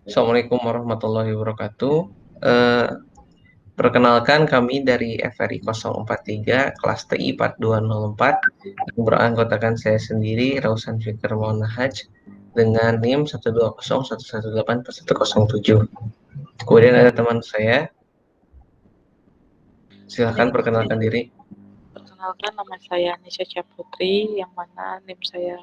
Assalamualaikum warahmatullahi wabarakatuh. Eh, Perkenalkan kami dari FRI 043 kelas TI 4204 yang beranggotakan saya sendiri Rausan Fikr Maunahaj dengan NIM 12011184107. Kemudian ada teman saya, silahkan perkenalkan diri. Perkenalkan, nama saya Nisha Putri, yang mana NIM saya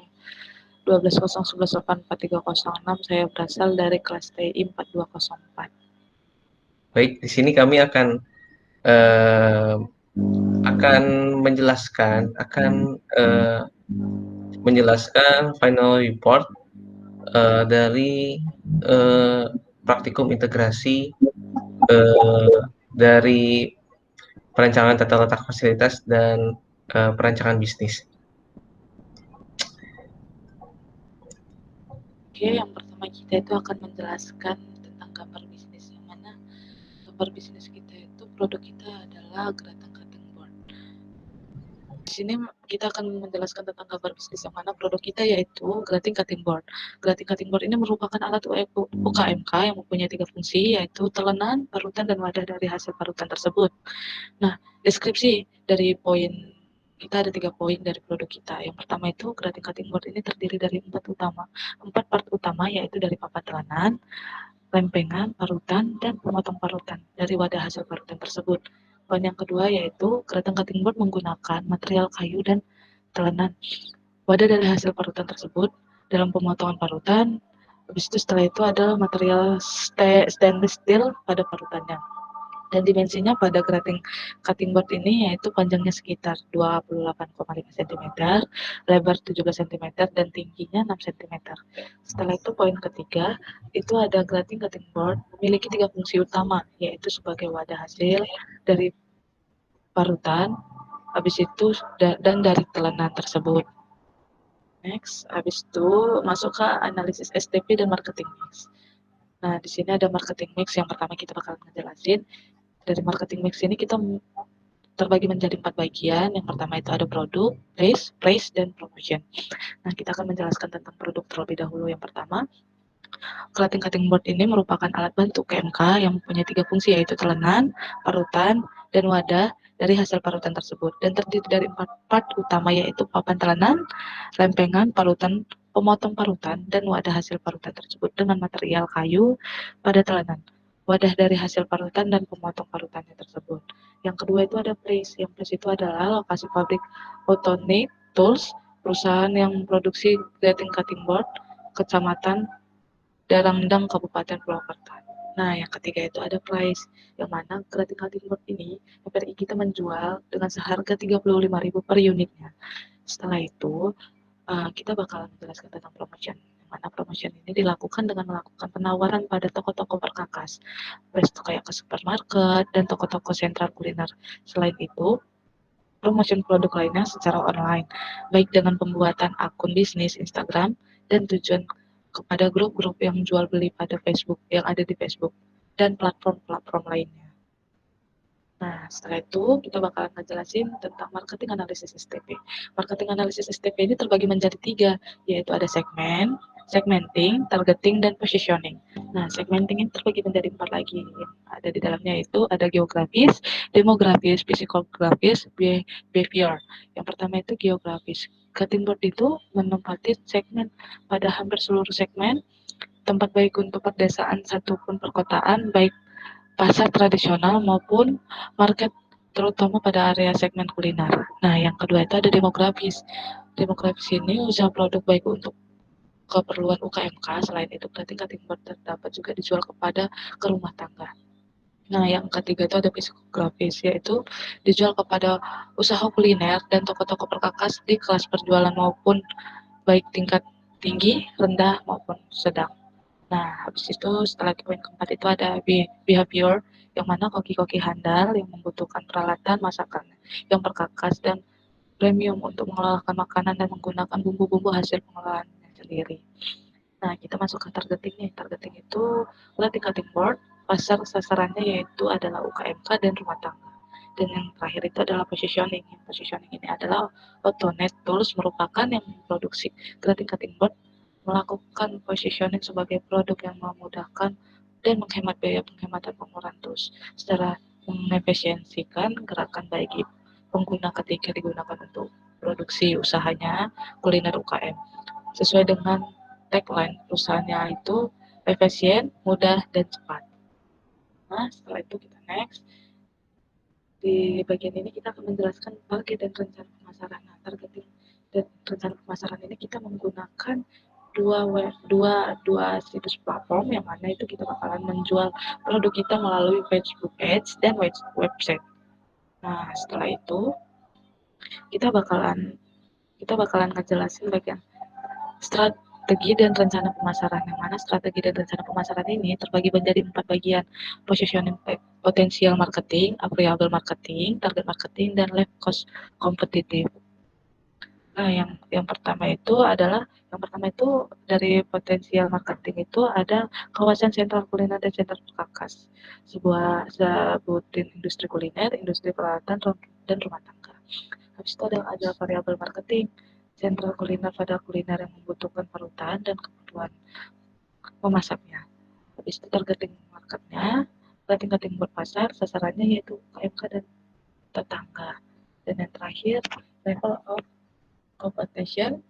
1201184306. Saya berasal dari kelas TI 4204. Baik, di sini kami eh, akan menjelaskan final report dari eh, praktikum integrasi dari perancangan tata letak fasilitas dan perancangan bisnis. Oke, yang pertama kita itu akan menjelaskan tentang gambar bisnis, yang mana gambar bisnis kita itu produk kita adalah geratak cutting board. Di sini kita akan menjelaskan tentang gambar bisnis, yang mana produk kita yaitu grating cutting board. Grating cutting board ini merupakan alat UKMK yang mempunyai 3 fungsi, yaitu telenan, parutan, dan wadah dari hasil parutan tersebut. Nah, deskripsi dari poin kita ada 3 poin dari produk kita. Yang pertama itu grating cutting board ini terdiri dari 4 part utama, yaitu dari papan telanan, lempengan, parutan, dan pemotong parutan dari wadah hasil parutan tersebut. Poin yang kedua yaitu grating cutting board menggunakan material kayu dan telanan wadah dari hasil parutan tersebut dalam pemotongan parutan. Habis itu setelah itu ada material stainless steel pada parutannya. Dan dimensinya pada grating cutting board ini yaitu panjangnya sekitar 28,5 cm, lebar 17 cm, dan tingginya 6 cm. Setelah itu poin ketiga, itu ada grating cutting board memiliki 3 fungsi utama, yaitu sebagai wadah hasil dari parutan, habis itu dan dari telanan tersebut. Next, habis itu masuk ke analisis STP dan marketing mix. Nah, di sini ada marketing mix. Yang pertama kita bakal ngejelasin dari marketing mix ini kita terbagi menjadi 4 bagian. Yang pertama itu ada produk, price, dan promotion. Nah, kita akan menjelaskan tentang produk terlebih dahulu. Yang pertama, grating cutting board ini merupakan alat bantu KMK yang mempunyai 3 fungsi, yaitu telenan, parutan, dan wadah dari hasil parutan tersebut. Dan terdiri dari 4 part utama, yaitu papan telenan, lempengan, parutan, pemotong parutan, dan wadah hasil parutan tersebut dengan material kayu pada telenan, wadah dari hasil parutan, dan pemotong parutannya tersebut. Yang kedua itu ada place. Yang place itu adalah lokasi pabrik Autonate Tools, perusahaan yang memproduksi grating cutting board, Kecamatan Darangdang, Kabupaten Purwakarta. Nah, yang ketiga itu ada price, yang mana grating cutting board ini FRI kita menjual dengan seharga 35.000 per unitnya. Setelah itu, kita bakalan menjelaskan tentang promotion, yang mana promotion ini dilakukan dengan melakukan penawaran pada toko-toko perkakas, resto kayak ke supermarket dan toko-toko sentral kuliner. Selain itu, promotion produk lainnya secara online, baik dengan pembuatan akun bisnis Instagram dan tujuan kepada grup-grup yang jual beli pada Facebook, yang ada di Facebook, dan platform-platform lainnya. Nah, setelah itu kita bakalan ngejelasin tentang marketing analisis STP. Marketing analisis STP ini terbagi menjadi 3, yaitu ada segmenting, targeting, dan positioning. Nah, segmenting ini terbagi menjadi 4 lagi. Yang ada di dalamnya itu ada geografis, demografis, psikografis, behavior. Yang pertama itu geografis. Cutting board itu menempati segmen pada hampir seluruh segmen, tempat baik untuk perdesaan ataupun perkotaan, baik pasar tradisional maupun market, terutama pada area segmen kuliner. Nah, yang kedua itu ada demografis. Demografis ini usaha produk baik untuk keperluan UKMK. Selain itu, berarti cutting board terdapat juga dijual ke rumah tangga. Nah, yang ketiga itu ada psikografis, yaitu dijual kepada usaha kuliner dan toko-toko perkakas di kelas perjualan maupun baik tingkat tinggi, rendah maupun sedang. Nah, habis itu setelah di poin keempat itu ada behavior, yang mana koki-koki handal yang membutuhkan peralatan masakan yang perkakas dan premium untuk mengelolahkan makanan dan menggunakan bumbu-bumbu hasil pengolahannya sendiri. Nah, kita masuk ke targeting nih. Targeting itu cutting board, pasar sasarannya yaitu adalah UKMK dan rumah tangga. Dan yang terakhir itu adalah positioning. Positioning ini adalah Autonate Tools merupakan yang memproduksi cutting board melakukan positioning sebagai produk yang memudahkan dan menghemat biaya penghematan pengeluaran tools secara mengefisiensikan gerakan bagi pengguna ketika digunakan untuk produksi usahanya kuliner UKM sesuai dengan tagline perusahaannya itu efisien, mudah, dan cepat. Nah, setelah itu kita next. Di bagian ini kita akan menjelaskan target dan rencana pemasaran. Nah, targeting dan rencana pemasaran ini kita menggunakan dua situs platform yang mana itu kita bakalan menjual produk kita melalui Facebook Ads dan website. Nah, setelah itu kita bakalan ngejelasin bagian strategi dan rencana pemasaran, yang mana strategi dan rencana pemasaran ini terbagi menjadi 4 bagian: positioning potensial marketing, variable marketing, target marketing, dan level cost kompetitif. Nah, yang pertama itu dari potensial marketing itu ada kawasan sentral kuliner dan sentra perkakas, sebutin industri kuliner, industri peralatan, dan rumah tangga. Habis itu ada variabel marketing, sentral kuliner pada kuliner yang membutuhkan parutan dan kebutuhan memasaknya. Habis itu targeting marketnya, targeting buat pasar, sasarannya yaitu KMK dan tetangga. Dan yang terakhir, level of competition,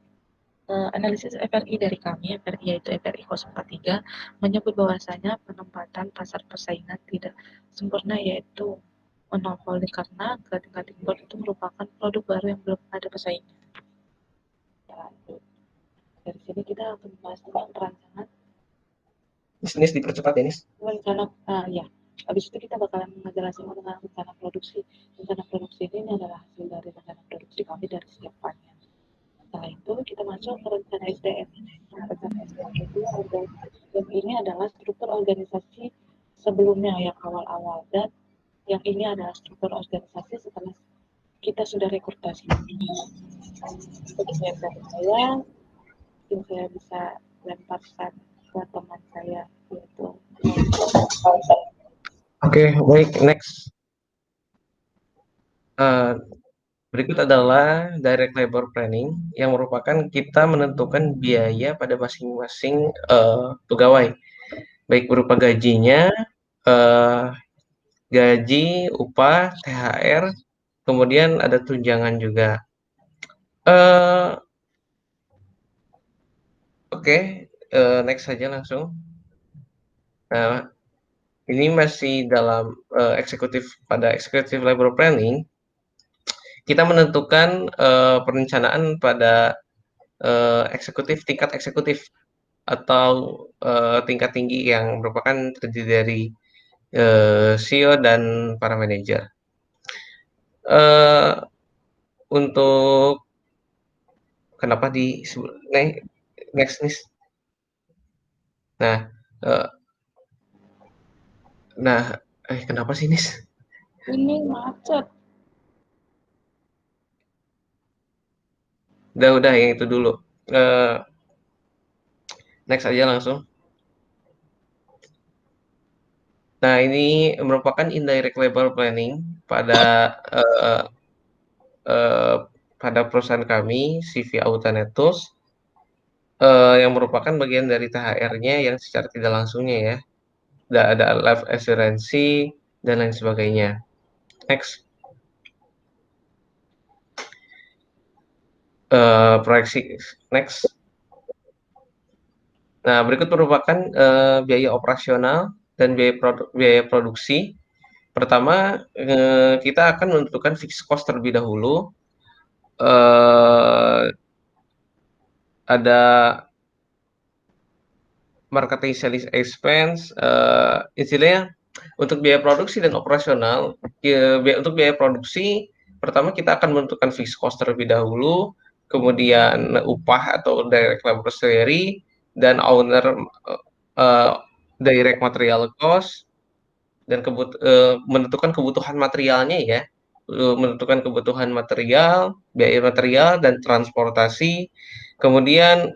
analisis FRI dari kami, FRI yaitu FRI 043, menyebut bahwasanya penempatan pasar persaingan tidak sempurna yaitu monopoli karena cutting board itu merupakan produk baru yang belum ada pesaingnya. Dari sini kita akan membahas tentang perancangan Nis dipercepat ya, Nis. rencana ya. Habis itu kita bakalan ngejelasin tentang rencana produksi. Rencana produksi ini adalah hasil dari rencana produksi kami dari setiap panel. Setelah itu kita masuk ke rencana SDM. Nah, rencana SDM itu ini adalah struktur organisasi sebelumnya yang awal-awal, dan yang ini adalah struktur organisasi setelah kita sudah rekrutasi. Jadi saya mungkin saya bisa lemparkan ke teman saya yaitu Oke, baik, next. Berikut adalah direct labor planning yang merupakan kita menentukan biaya pada masing-masing pegawai, baik berupa gajinya, gaji, upah, THR, kemudian ada tunjangan juga. Oke, next saja langsung. Nah, ini masih dalam executive labor planning. Kita menentukan perencanaan pada tingkat eksekutif atau tingkat tinggi yang merupakan terdiri dari CEO dan para manajer. Untuk kenapa di next nih? Nah, kenapa sih Nis? ini macet. Udah yang itu dulu. Next aja langsung. Nah, ini merupakan indirect labor planning pada perusahaan kami, CV Autanet Tools, yang merupakan bagian dari THR-nya yang secara tidak langsungnya ya. Ada life assurance dan lain sebagainya. Next. Proyeksi next. Nah, berikut merupakan biaya operasional dan biaya produksi. Pertama, kita akan menentukan fixed cost terlebih dahulu. Ada marketing sales expense, istilahnya untuk biaya produksi dan operasional. Untuk biaya produksi, pertama kita akan menentukan fixed cost terlebih dahulu, kemudian upah atau direct labor salary, dan owner direct material cost, dan menentukan kebutuhan materialnya ya, menentukan kebutuhan material, biaya material, dan transportasi, kemudian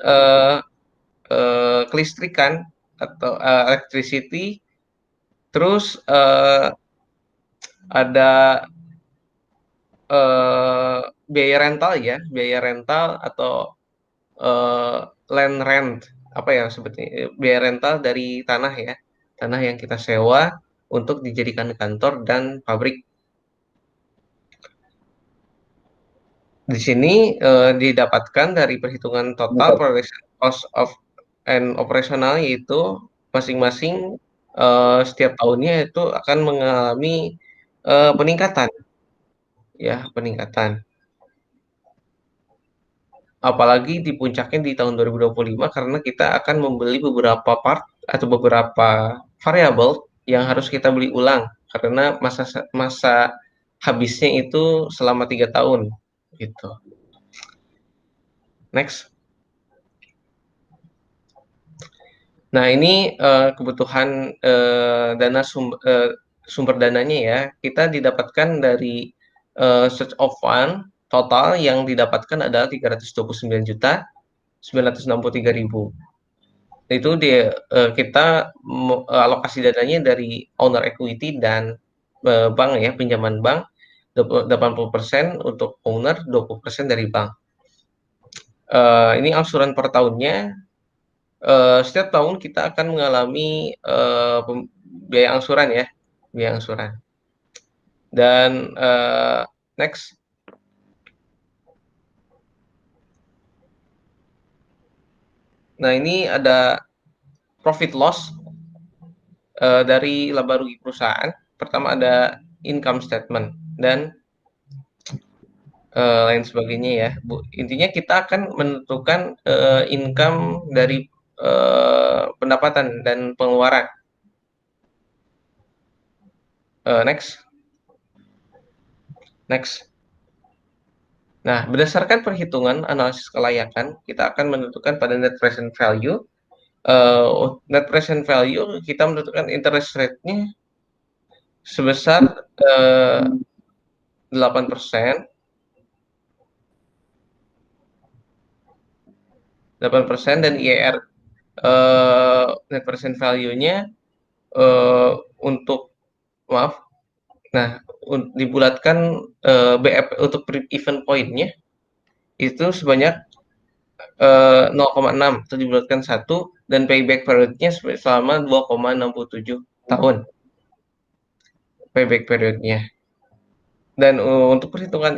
kelistrikan atau electricity, terus ada biaya rental atau land rent, apa ya sebetulnya, biaya rental dari tanah ya, tanah yang kita sewa untuk dijadikan kantor dan pabrik. Di sini didapatkan dari perhitungan total production cost of and operational, yaitu masing-masing setiap tahunnya itu akan mengalami peningkatan, ya peningkatan. Apalagi di puncaknya di tahun 2025 karena kita akan membeli beberapa part atau beberapa variabel yang harus kita beli ulang karena masa habisnya itu selama 3 tahun gitu. Next. Nah, ini kebutuhan sumber dananya ya. Kita didapatkan dari search of fund total yang didapatkan adalah 329.963.000. Itu kita alokasi dananya dari owner equity dan bank ya, pinjaman bank 80% untuk owner, 20% dari bank. Ini angsuran per tahunnya. Setiap tahun kita akan mengalami biaya angsuran ya, biaya angsuran. Dan next. Nah, ini ada profit loss dari laba rugi perusahaan. Pertama ada income statement dan lain sebagainya ya, Bu. Intinya kita akan menentukan income dari pendapatan dan pengeluaran. Next. Next. Nah, berdasarkan perhitungan analisis kelayakan, kita akan menentukan pada net present value. Net present value kita menentukan interest rate-nya sebesar 8%. 8% dan IRR net present value-nya untuk maaf. Nah, dibulatkan BF untuk event point-nya itu sebanyak 0,6 itu dibulatkan 1 dan payback period-nya selama 2,67 tahun. Payback period-nya. Dan untuk perhitungan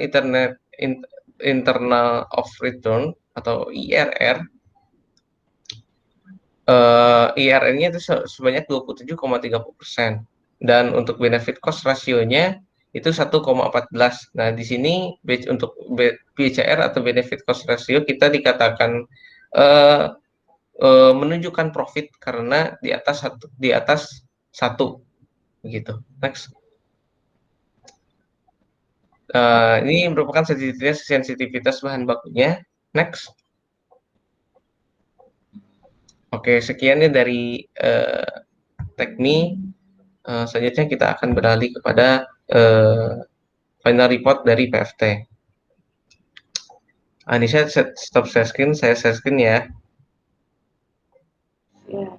internal of return atau IRR, IRR-nya itu sebanyak 27,30%. Dan untuk benefit cost ratio-nya itu 1,14. Nah, di sini untuk BCR atau benefit cost ratio kita dikatakan menunjukkan profit karena di atas satu begitu. Next. Ini merupakan sensitivitas bahan bakunya. Next. Oke, sekiannya dari Tekmi. Selanjutnya kita akan beralih kepada final report dari PFT. Anissa stop share screen, saya share screen ya. Ya.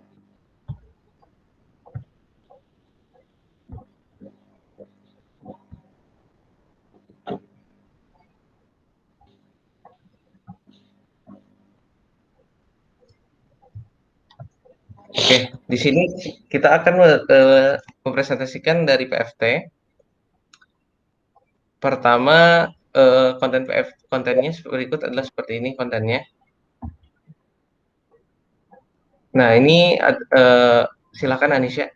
Oke, di sini kita akan mempresentasikan dari PFT. Pertama, kontennya berikut adalah seperti ini kontennya. Nah, ini silakan Anisya.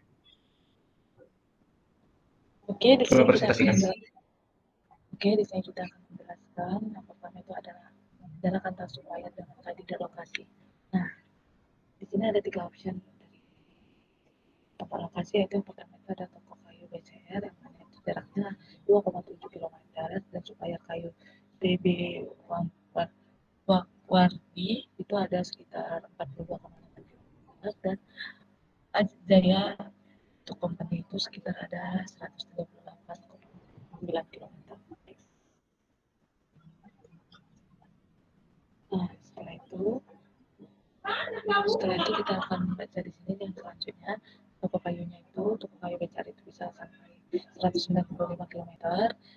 Oke, di sini kita akan menjelaskan yang pertama itu adalah dana kantor supplier dengan kandidat lokasi. Nah, di sini ada 3 option dari tempat lokasi, yaitu yang pertama itu ada toko kayu BCR yang mana itu jaraknya 2,7 km dan supplier kayu TB Wardi itu ada sekitar 42,6 km dan Jaya untuk company itu sekitar ada 138,9 km. Nah, setelah itu kita akan membaca di sini yang selanjutnya. Toko kayunya itu, toko kayu Becar itu bisa sampai 195 km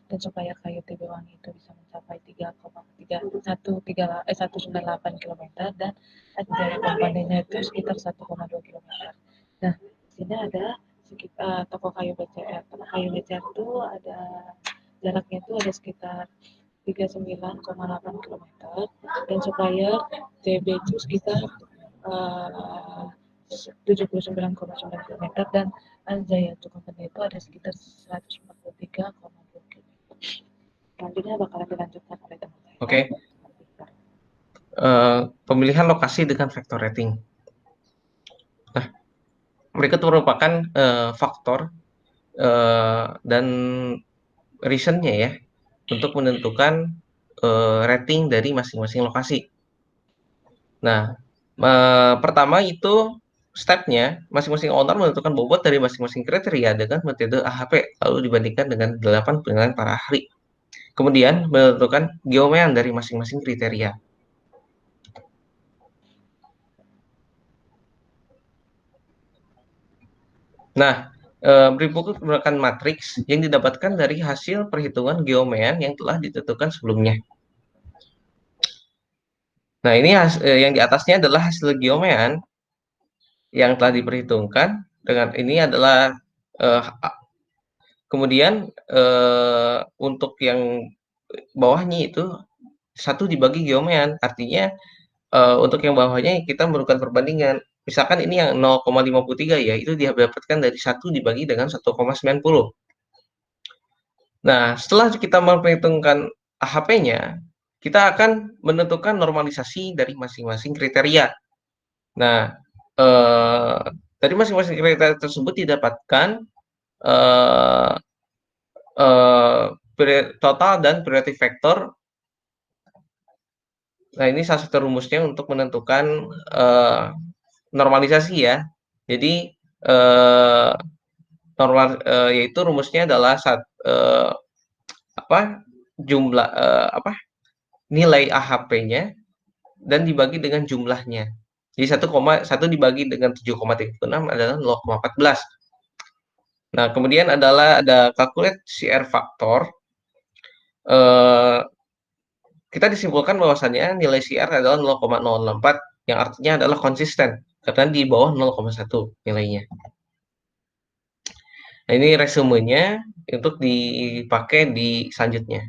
dan supplier kayu TB Wangi itu bisa mencapai 3,3 198 kilometer dan jarak komponennya itu sekitar 1,2 kilometer. Nah, di sini ada sekitar toko kayu BCR. Toko kayu BCR itu ada jaraknya itu ada sekitar 39,8 kilometer dan supplier TB itu sekitar 79,9 kilometer dan Aljaya untuk company itu ada sekitar 143,2 kilometer. Selanjutnya bakalan dilanjutkan oleh teman saya. Oke. Pemilihan lokasi dengan vektor rating. Nah, berikut merupakan faktor dan reasonnya ya untuk menentukan rating dari masing-masing lokasi. Nah, pertama itu stepnya masing-masing owner menentukan bobot dari masing-masing kriteria dengan metode AHP lalu dibandingkan dengan 8 penilaian para ahli. Kemudian menentukan geomean dari masing-masing kriteria. Nah, berikut merupakan matriks yang didapatkan dari hasil perhitungan geomean yang telah ditentukan sebelumnya. Nah, ini yang di atasnya adalah hasil geomean yang telah diperhitungkan. Dengan ini adalah kemudian untuk yang bawahnya itu 1 dibagi geomean, artinya untuk yang bawahnya kita melakukan perbandingan. Misalkan ini yang 0,53 ya, itu didapatkan dari 1 dibagi dengan 1,90. Nah, setelah kita memperhitungkan AHP-nya, kita akan menentukan normalisasi dari masing-masing kriteria. Nah, dari masing-masing kriteria tersebut didapatkan total dan periodic factor. Nah, ini salah satu rumusnya untuk menentukan normalisasi ya. Jadi yaitu rumusnya adalah jumlah nilai AHP-nya dan dibagi dengan jumlahnya. Jadi 1 dibagi dengan 7,36 adalah 0,14. Nah, kemudian adalah ada calculate CR factor. Kita disimpulkan bahwasannya nilai CR adalah 0,064 yang artinya adalah konsisten karena di bawah 0,1 nilainya. Nah, ini resumenya untuk dipakai di selanjutnya.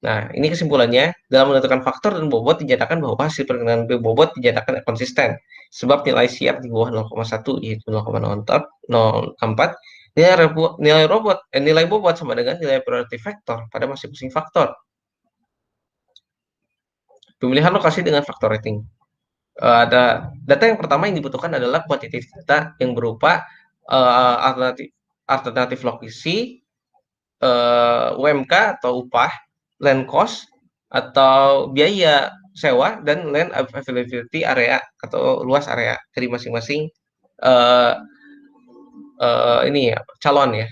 Nah, ini kesimpulannya, dalam menentukan faktor dan bobot dinyatakan bahwa hasil perkembangan bobot dinyatakan konsisten. Sebab nilai CR di bawah 0,1 yaitu 0,04, nilai bobot sama dengan nilai priority factor pada masing-masing faktor. Pemilihan lokasi dengan faktor rating. Ada data yang pertama yang dibutuhkan adalah kuantitatif data yang berupa alternatif lokasi, UMK atau upah, land cost atau biaya sewa, dan land availability area atau luas area dari masing-masing ini ya calon ya.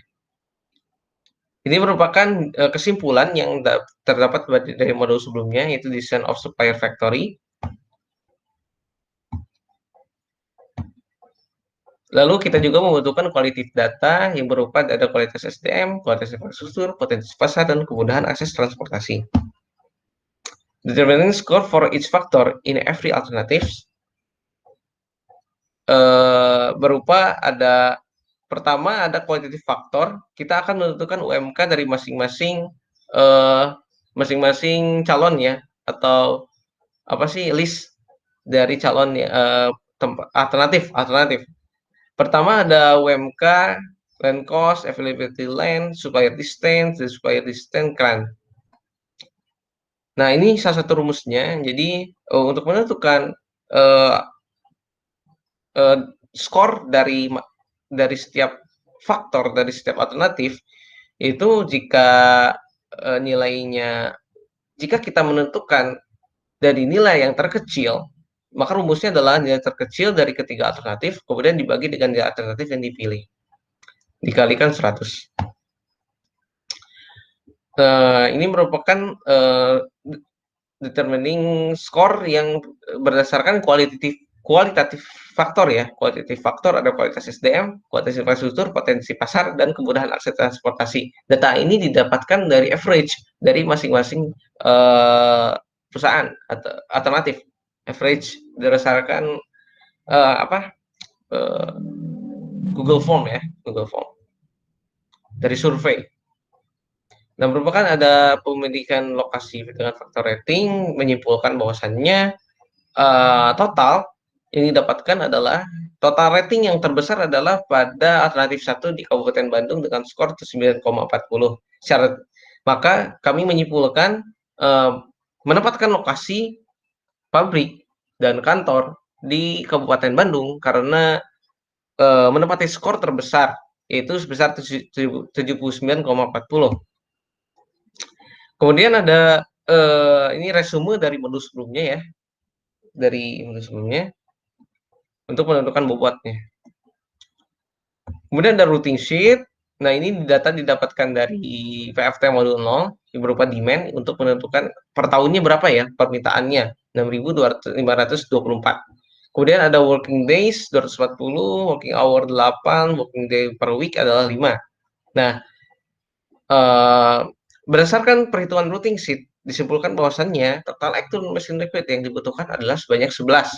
Ini merupakan kesimpulan yang terdapat dari modul sebelumnya, yaitu Design of Supplier Factory. Lalu kita juga membutuhkan qualitative data yang berupa data kualitas SDM, kualitas infrastruktur, potensi pasar, dan kemudahan akses transportasi. Determining score for each factor in every alternatives berupa pertama ada qualitative factor. Kita akan menentukan UMK dari masing-masing calon ya, atau apa sih list dari calon alternatif. Pertama ada UMK, land cost, availability land, supplier distance, dan supplier distance grant. Nah, ini salah satu rumusnya. Jadi untuk menentukan skor dari setiap faktor, dari setiap alternatif, itu jika kita menentukan dari nilai yang terkecil, maka rumusnya adalah nilai terkecil dari ketiga alternatif, kemudian dibagi dengan nilai alternatif yang dipilih, dikalikan 100. Ini merupakan determining score yang berdasarkan qualitative kualitatif faktor ya. Kualitatif faktor ada kualitas SDM, kualitas infrastruktur, potensi pasar, dan kemudahan akses transportasi. Data ini didapatkan dari average dari masing-masing perusahaan atau alternatif. Average berdasarkan uh, Google Form ya, Google Form dari survei. Nah, merupakan ada pemilikan lokasi dengan faktor rating menyimpulkan bahwasannya total yang didapatkan adalah total rating yang terbesar adalah pada alternatif 1 di Kabupaten Bandung dengan skor 9,40. Maka kami menyimpulkan menempatkan lokasi pabrik dan kantor di Kabupaten Bandung karena menempati skor terbesar yaitu sebesar 79,40. Kemudian ada ini resume dari menu sebelumnya ya, dari menu sebelumnya untuk menentukan bobotnya. Kemudian ada routing sheet. Nah, ini data didapatkan dari PFT modul 0 yang berupa demand untuk menentukan per tahunnya berapa ya permintaannya, 6.524. Kemudian ada working days 240, working hour 8, working day per week adalah 5. Nah, berdasarkan perhitungan routing sheet disimpulkan bahwasannya total actual machine liquid yang dibutuhkan adalah sebanyak 11.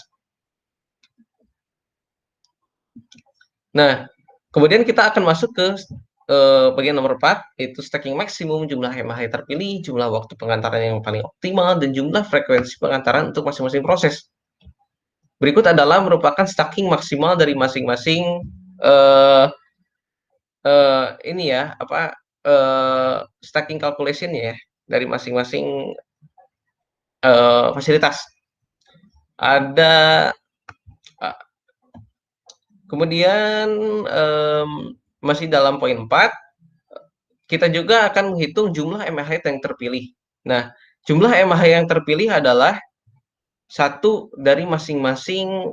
Nah, kemudian kita akan masuk ke bagian nomor 4, yaitu stacking maksimum, jumlah MAH terpilih, jumlah waktu pengantaran yang paling optimal, dan jumlah frekuensi pengantaran untuk masing-masing proses. Berikut adalah merupakan stacking maksimal dari masing-masing ini ya, stacking calculation ya, dari masing-masing fasilitas. Ada kemudian masih dalam poin 4, kita juga akan menghitung jumlah MAH yang terpilih. Nah, jumlah MAH yang terpilih adalah satu dari masing-masing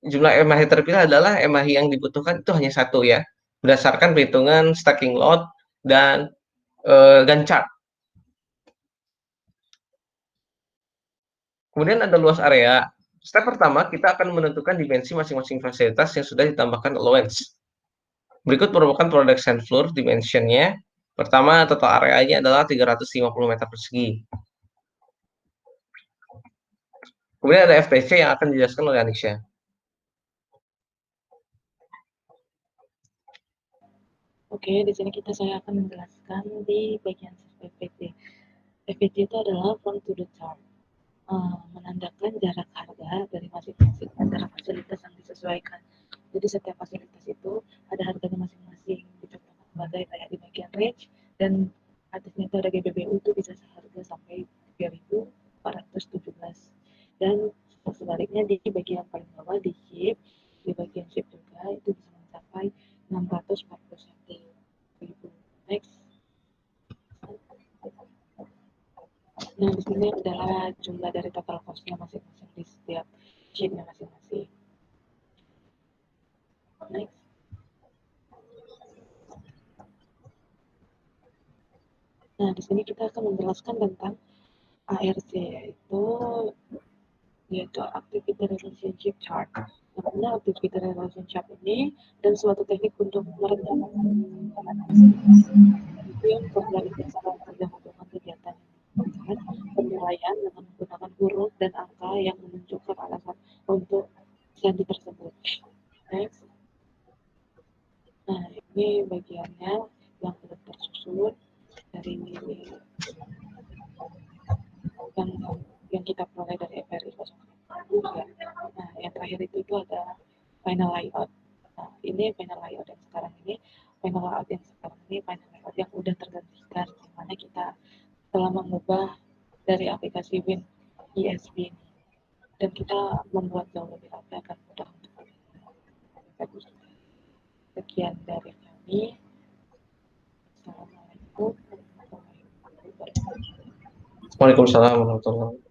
jumlah MAH terpilih adalah MAH yang dibutuhkan itu hanya satu ya, berdasarkan perhitungan stacking load dan Gantt chart. Kemudian ada luas area. Step pertama, kita akan menentukan dimensi masing-masing fasilitas yang sudah ditambahkan allowance. Berikut merupakan production floor dimensionnya. Pertama, total areanya adalah 350 meter persegi. Kemudian ada FTC yang akan dijelaskan oleh Anisha. Oke, di sini saya akan menjelaskan di bagian FPT. FPT itu adalah front to the chart, menandakan jarak harga dari masing-masing antara fasilitas yang disesuaikan. Jadi setiap fasilitas itu ada harganya masing-masing, dicontohkan sebagai kayak di bagian range, dan atasnya itu ada GBBU itu bisa seharga sampai 3.417. Dan sebaliknya di bagian paling bawah di ship, di bagian ship juga itu bisa mencapai 641.000. Next. Nah, di sini adalah jumlah dari total cost-nya masing-masing di setiap ship-nya masing-masing. Next. Nah, di sini kita akan menjelaskan tentang ARC, yaitu Activity Relationship Chart. Yang mana Activity Relationship ini dan suatu teknik untuk merencanakan itu yang terjadi sangat kerja hubungan kegiatan yang penilaian dengan menggunakan huruf dan angka yang menunjukkan alasan untuk janji tersebut. Next. Nah, ini bagiannya yang sudah tersusun dari yang kita peroleh dari FRI 0. Nah, yang terakhir itu ada final layout. Nah, ini final layout yang sekarang ini, final layout yang udah tergantikan, di mana kita telah mengubah dari aplikasi Win ESB ini, dan kita membuat jauh lebih rapi akan mudah untuk bagus. Sekian dari kami. Assalamualaikum warahmatullahi wabarakatuh. Waalaikumsalam warahmatullahi wabarakatuh.